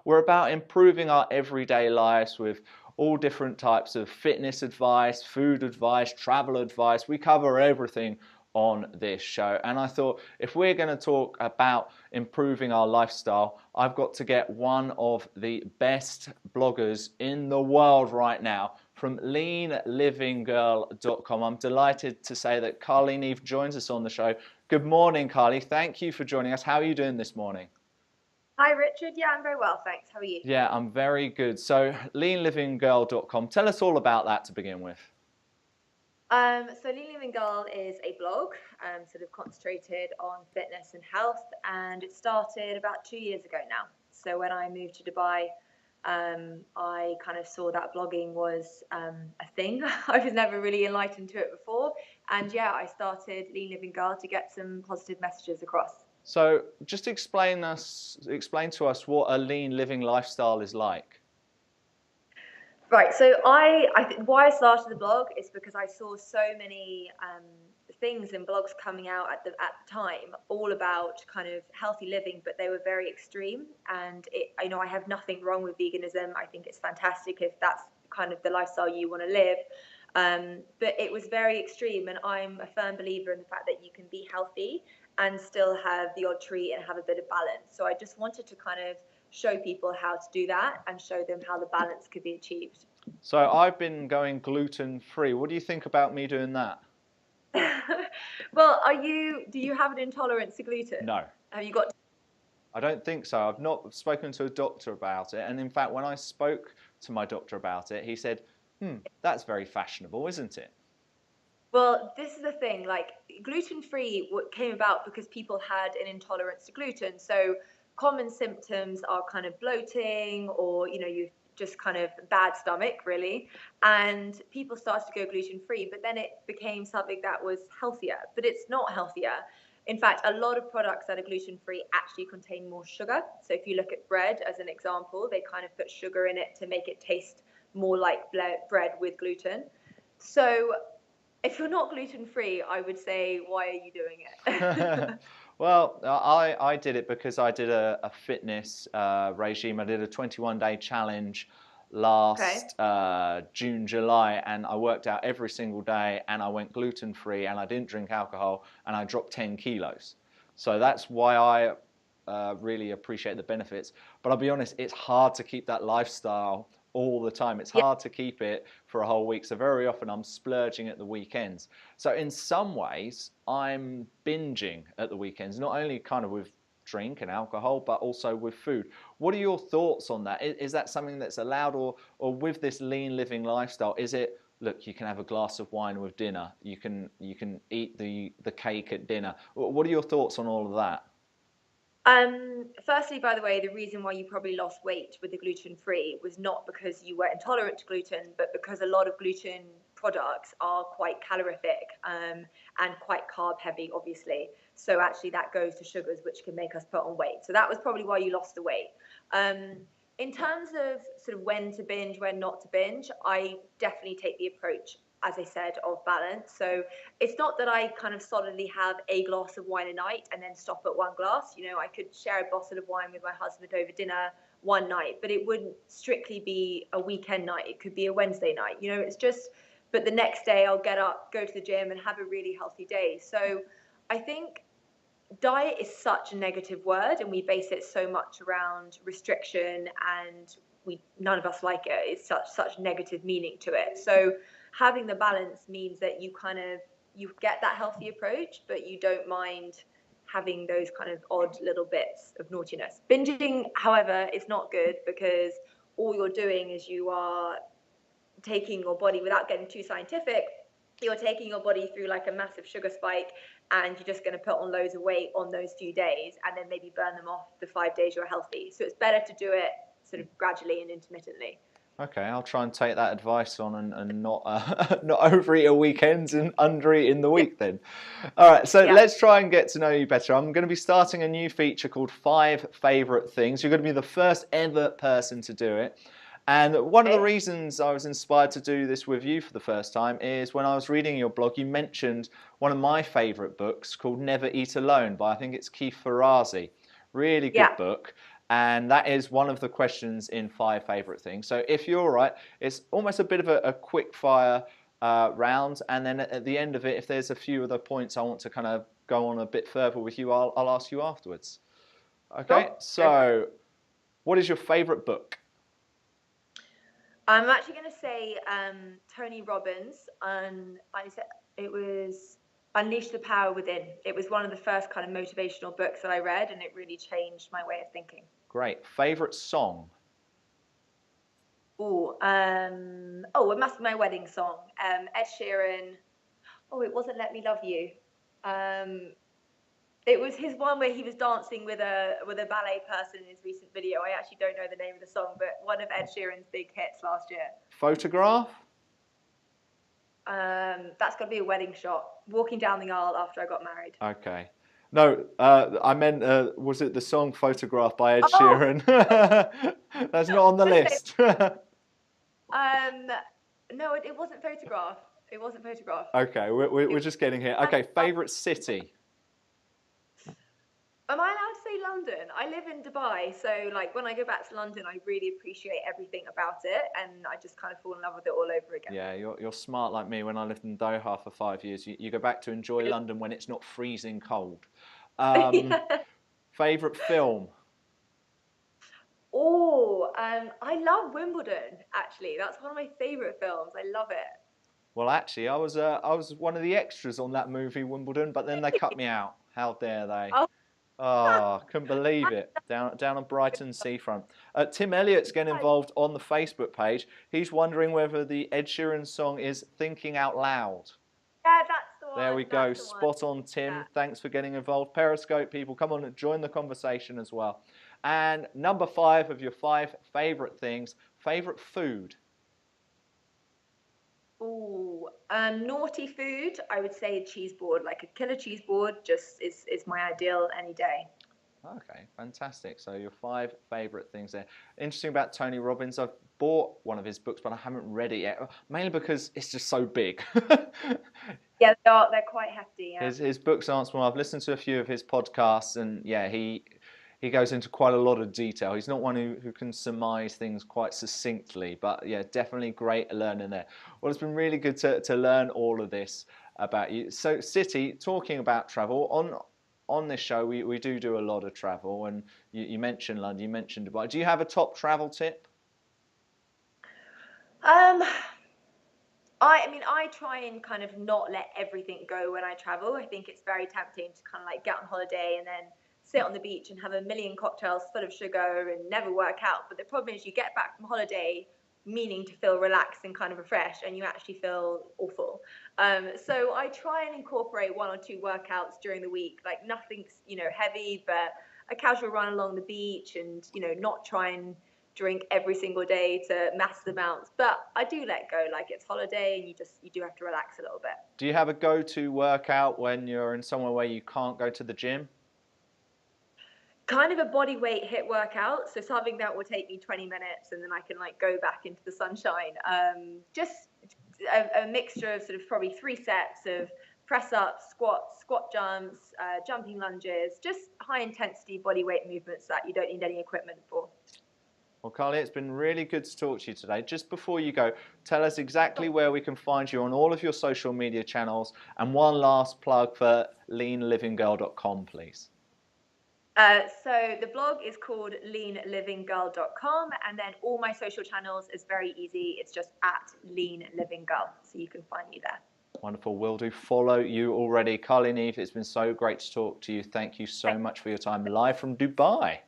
We're about improving our everyday lives with all different types of fitness advice, food advice, travel advice. We cover everything on this show. And I thought if we're going to talk about improving our lifestyle, I've got to get one of the best bloggers in the world right now from leanlivinggirl.com. I'm delighted to say that Carly Neave joins us on the show. Good morning, Carly. Thank you for joining us. How are you doing this morning? Hi, Richard. Yeah, I'm very well, thanks. How are you? Yeah, I'm very good. So, leanlivinggirl.com, tell us all about that to begin with. So Lean Living Girl is a blog, sort of concentrated on fitness and health, and it started about 2 years ago now. So when I moved to Dubai, I kind of saw that blogging was a thing. I was never really enlightened to it before, and yeah, I started Lean Living Girl to get some positive messages across. So, just explain to us what a lean living lifestyle is like. Right. So I think why I started the blog is because I saw so many things and blogs coming out at the time, all about kind of healthy living, but they were very extreme. And I have nothing wrong with veganism. I think it's fantastic if that's kind of the lifestyle you want to live. But it was very extreme, and I'm a firm believer in the fact that you can be healthy and still have the odd treat and have a bit of balance. So I just wanted to kind of show people how to do that and show them how the balance could be achieved. So, I've been going gluten free. What do you think about me doing that? Well, do you have an intolerance to gluten? No, Have you got I don't think so. I've not spoken to a doctor about it. And in fact, when I spoke to my doctor about it, he said, that's very fashionable, isn't it? Well, this is the thing, like gluten-free came about because people had an intolerance to gluten. So common symptoms are kind of bloating or, you just kind of bad stomach, really. And people started to go gluten-free, but then it became something that was healthier, but it's not healthier. In fact, a lot of products that are gluten-free actually contain more sugar. So if you look at bread as an example, they kind of put sugar in it to make it taste more like bread with gluten. So if you're not gluten free, I would say, why are you doing it? Well, I did it because I did a fitness regime. I did a 21-day challenge Okay. last June, July, and I worked out every single day, and I went gluten free, and I didn't drink alcohol, and I dropped 10 kilos. So that's why I really appreciate the benefits. But I'll be honest, it's hard to keep that lifestyle all the time. It's Yeah. hard to keep it for a whole week. So very often I'm splurging at the weekends. So in some ways, I'm binging at the weekends, not only kind of with drink and alcohol, but also with food. What are your thoughts on that? Is that something that's allowed, or with this lean living lifestyle, is it, look, you can have a glass of wine with dinner, you can eat the cake at dinner? What are your thoughts on all of that? Firstly, by the way, the reason why you probably lost weight with the gluten free was not because you were intolerant to gluten, but because a lot of gluten products are quite calorific and quite carb heavy, obviously. So actually, that goes to sugars, which can make us put on weight. So that was probably why you lost the weight. Um, in terms of sort of when to binge, when not to binge, I definitely take the approach, as I said, of balance. So it's not that I kind of solidly have a glass of wine a night and then stop at one glass. I could share a bottle of wine with my husband over dinner one night, but it wouldn't strictly be a weekend night. It could be a Wednesday night. It's just, but the next day I'll get up, go to the gym, and have a really healthy day. So I think diet is such a negative word, and we base it so much around restriction, and we none of us like it. It's such negative meaning to it. So having the balance means that you get that healthy approach, but you don't mind having those kind of odd little bits of naughtiness. Binging, however, is not good because all you're doing is you are taking your body, without getting too scientific, you're taking your body through like a massive sugar spike, and you're just going to put on loads of weight on those few days and then maybe burn them off the 5 days you're healthy. So it's better to do it sort of gradually and intermittently. Okay, I'll try and take that advice on and not not overeat at weekends and undereat in the Yeah. week then. All right, so Yeah. let's try and get to know you better. I'm going to be starting a new feature called Five Favorite Things. You're going to be the first ever person to do it. And one of the Okay. reasons I was inspired to do this with you for the first time is when I was reading your blog, you mentioned one of my favorite books called Never Eat Alone by, I think it's Keith Ferrazzi. Really Yeah. good book. And that is one of the questions in 5 favourite things. So if you're all right, it's almost a bit of a quick fire round. And then at the end of it, if there's a few other points I want to kind of go on a bit further with you, I'll ask you afterwards. Okay, Sure. so what is your favourite book? I'm actually going to say Tony Robbins, and I said it was Unleash the Power Within. It was one of the first kind of motivational books that I read, and it really changed my way of thinking. Great. Favourite song? It must be my wedding song. Ed Sheeran. Oh, it wasn't Let Me Love You. It was his one where he was dancing with a ballet person in his recent video. I actually don't know the name of the song, but one of Ed Sheeran's big hits last year. Photograph? That's got to be a wedding shot. Walking down the aisle after I got married. Okay. No, I meant, was it the song Photograph by Ed Sheeran? That's not on the list. No, it wasn't Photograph. It wasn't Photograph. Okay, we're just getting here. Okay, favourite city? Am I allowed to say London? I live in Dubai, so like when I go back to London, I really appreciate everything about it, and I just kind of fall in love with it all over again. Yeah, you're smart like me. When I lived in Doha for 5 years, you go back to enjoy London when it's not freezing cold. Favourite film? I love Wimbledon. Actually, that's one of my favourite films. I love it. Well, actually, I was one of the extras on that movie Wimbledon, but then they cut me out. How dare they? Oh, couldn't believe it. Down on Brighton seafront. Tim Elliott's getting involved on the Facebook page. He's wondering whether the Ed Sheeran song is Thinking Out Loud. Yeah, that's the one. There we go. Spot on, Tim. Yeah. Thanks for getting involved. Periscope people, come on and join the conversation as well. And number 5 of your 5 favourite things, favourite food. Naughty food, I would say a cheese board, like a killer cheese board, just is my ideal any day. Okay, fantastic. So your 5 favourite things there. Interesting about Tony Robbins, I've bought one of his books, but I haven't read it yet, mainly because it's just so big. Yeah, they're quite hefty. Yeah. His books aren't small. I've listened to a few of his podcasts, and yeah, he goes into quite a lot of detail. He's not one who can surmise things quite succinctly, but yeah, definitely great learning there. Well, it's been really good to learn all of this about you. So, City, talking about travel, on this show, we do a lot of travel, and you mentioned London, you mentioned Dubai. Do you have a top travel tip? I try and kind of not let everything go when I travel. I think it's very tempting to kind of like get on holiday and then sit on the beach and have a million cocktails full of sugar and never work out. But the problem is you get back from holiday meaning to feel relaxed and kind of refreshed, and you actually feel awful. So I try and incorporate 1 or 2 workouts during the week, like nothing's, heavy, but a casual run along the beach, and, not try and drink every single day to massive amounts. But I do let go, like it's holiday and you do have to relax a little bit. Do you have a go-to workout when you're in somewhere where you can't go to the gym? Kind of a body weight HIIT workout, so something that will take me 20 minutes and then I can like go back into the sunshine. Just a mixture of sort of probably 3 sets of press ups, squats, squat jumps, jumping lunges, just high intensity body weight movements that you don't need any equipment for. Well, Carly, it's been really good to talk to you today. Just before you go, tell us exactly where we can find you on all of your social media channels, and one last plug for leanlivinggirl.com, please. So the blog is called leanlivinggirl.com, and then all my social channels is very easy. It's just @leanlivinggirl, so you can find me there. Wonderful, will do. Follow you already. Carly Neave, it's been so great to talk to you. Thank you so much for your time live from Dubai.